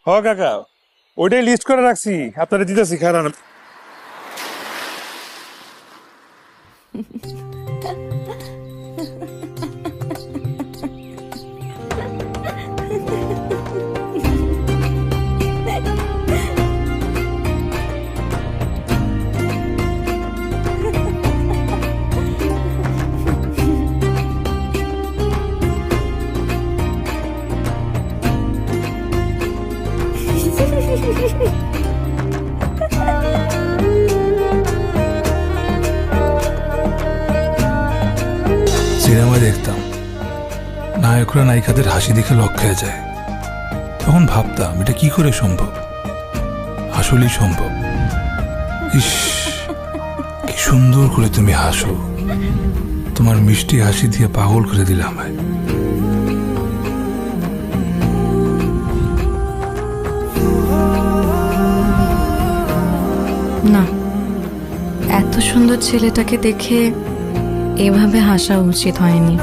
হ কাকা, ওইটাই লিস্ট করে রাখছি, আপনারা দিতেছি খারাপ। সিনেমা দেখতাম, নায়করা নায়িকাদের হাসি দেখে লক খেয়ে যায়। তখন ভাবতাম এটা কি করে সম্ভব। আসলেই সম্ভব। ইস, কি সুন্দর করে তুমি হাসো। তোমার মিষ্টি হাসি দিয়ে পাগল করে দিলে আমায়। না, এত সুন্দর ছেলেটাকে দেখে এভাবে হাসা উচিত হয়নি।